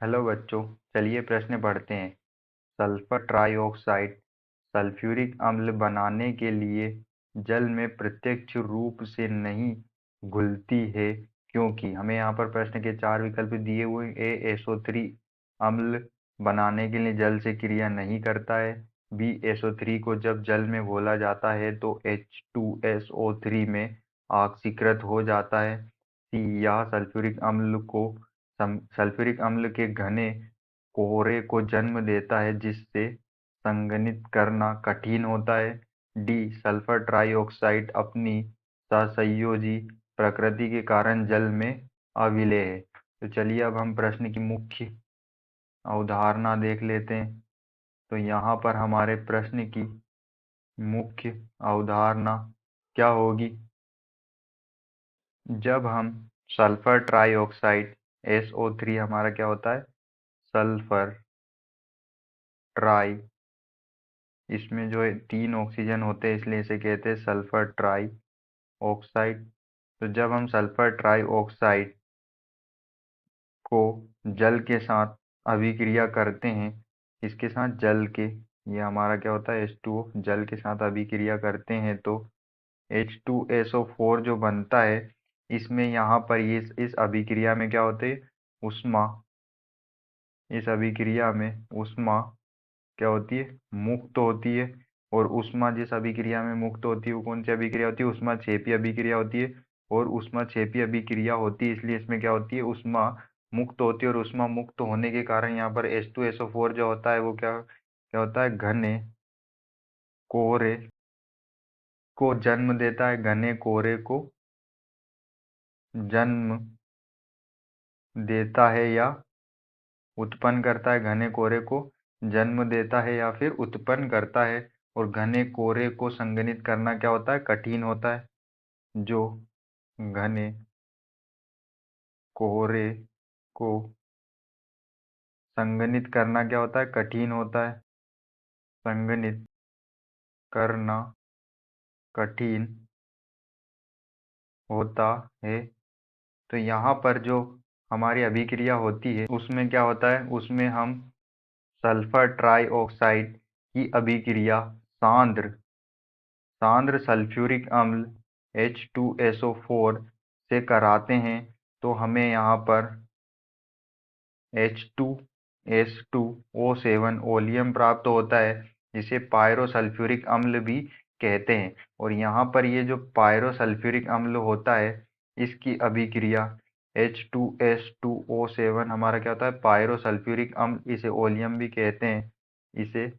Hello बच्चों, चलिए प्रश्न पढ़ते हैं। सल्फर ट्राइऑक्साइड सल्फ्यूरिक अम्ल बनाने के लिए जल में प्रत्यक्ष रूप से नहीं घुलती है, क्योंकि हमें यहाँ पर प्रश्न के चार विकल्प दिए हुए हैं। ए SO3 अम्ल बनाने के लिए जल से क्रिया नहीं करता है। बी SO3 को जब जल में घोला जाता है तो H2SO3 में ऑक्सीकृत हो जाता है। सी यह सल्फ्यूरिक अम्ल के घने कोहरे को जन्म देता है, जिससे संगनित करना कठिन होता है। डी सल्फर ट्राइऑक्साइड अपनी सहसंयोजी प्रकृति के कारण जल में अविलेय है। तो चलिए अब हम प्रश्न की मुख्य अवधारणा देख लेते हैं। तो यहाँ पर हमारे प्रश्न की मुख्य अवधारणा क्या होगी? जब हम सल्फर ट्राइऑक्साइड SO3 हमारा क्या होता है? सल्फर ट्राई, इसमें जो है 3 ऑक्सीजन होते हैं, इसलिए इसे कहते हैं सल्फर ट्राई ऑक्साइड। तो जब हम सल्फर ट्राई ऑक्साइड को जल के साथ अभिक्रिया करते हैं, इसके साथ जल के, ये हमारा क्या होता है H2O, जल के साथ अभिक्रिया करते हैं तो H2SO4 जो बनता है, इसमें यहाँ पर ये इस अभिक्रिया में क्या होते हैं? उष्मा, इस अभिक्रिया में उष्मा क्या होती है? मुक्त होती है। और उष्मा जिस अभिक्रिया में मुक्त होती है वो कौन सी अभिक्रिया होती है? उष्माक्षेपी अभिक्रिया होती है। और उष्माक्षेपी अभिक्रिया होती है, इसलिए इसमें क्या होती है? उष्मा मुक्त होती है। और उष्मा मुक्त होने के कारण यहाँ पर H2SO4 जो होता है वो क्या क्या होता है? घने कोहरे को जन्म देता है। घने कोहरे को जन्म देता है या उत्पन्न करता है। घने कोहरे को जन्म देता है या फिर उत्पन्न करता है। और घने कोहरे को संघनित करना क्या होता है? कठिन होता है। जो घने कोहरे को संघनित करना क्या होता है? कठिन होता है। संघनित करना कठिन होता है। तो यहाँ पर जो हमारी अभिक्रिया होती है उसमें क्या होता है? उसमें हम सल्फर ट्राइऑक्साइड की अभिक्रिया सांद्र सांद्र सल्फ्यूरिक अम्ल H2SO4 से कराते हैं, तो हमें यहाँ पर H2S2O7 ओलियम प्राप्त होता है, जिसे पायरोसल्फ्यूरिक अम्ल भी कहते हैं। और यहाँ पर ये जो पायरोसल्फ्यूरिक अम्ल होता है, इसकी अभिक्रिया H2S2O7 हमारा क्या होता है? पायरोसल्फ्यूरिक अम्ल, इसे ओलियम भी कहते हैं। इसे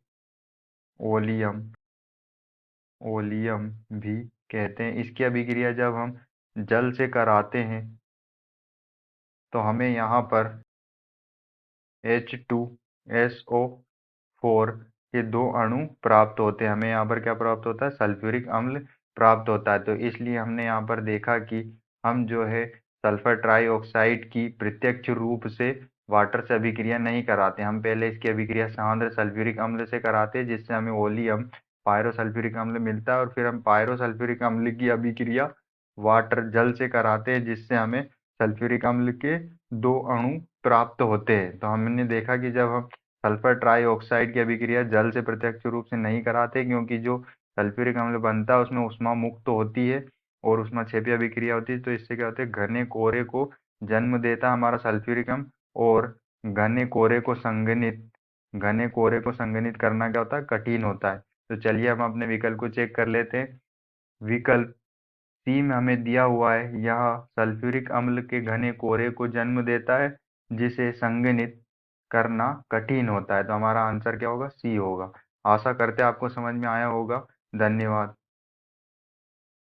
ओलियम ओलियम भी कहते हैं। इसकी अभिक्रिया जब हम जल से कराते हैं तो हमें यहाँ पर H2SO4 के 2 अणु प्राप्त होते हैं। हमें यहाँ पर क्या प्राप्त होता है? सल्फ्यूरिक अम्ल प्राप्त होता है। तो इसलिए हमने यहाँ पर देखा कि हम जो है सल्फर ट्राइऑक्साइड की प्रत्यक्ष रूप से वाटर से अभिक्रिया नहीं कराते। हम पहले इसकी अभिक्रिया सांद्र सल्फ्यूरिक अम्ल से कराते हैं, जिससे हमें ओलियम पायरोसल्फ्यूरिक अम्ल मिलता है। और फिर हम पायरोसल्फ्यूरिक अम्ल की अभिक्रिया वाटर जल से कराते हैं, जिससे हमें सल्फ्यूरिक अम्ल के 2 अणु प्राप्त होते हैं। तो हमने देखा कि जब हम सल्फर ट्राइऑक्साइड की अभिक्रिया जल से प्रत्यक्ष रूप से नहीं कराते, क्योंकि जो सल्फ्यूरिक अम्ल बनता है उसमें उष्मा मुक्त होती है और उष्माक्षेपी अभिक्रिया होती है। तो इससे क्या होता है? घने कोहरे को जन्म देता है हमारा सल्फ्यूरिक अम्ल। और घने कोहरे को संघनित करना क्या होता है? कठिन होता है। तो चलिए हम अपने विकल्प को चेक कर लेते हैं। विकल्प सी में हमें दिया हुआ है, यह सल्फ्यूरिक अम्ल के घने कोहरे को जन्म देता है, जिसे संघनित करना कठिन होता है। तो हमारा आंसर क्या होगा? सी होगा। आशा करते हैं आपको समझ में आया होगा। धन्यवाद।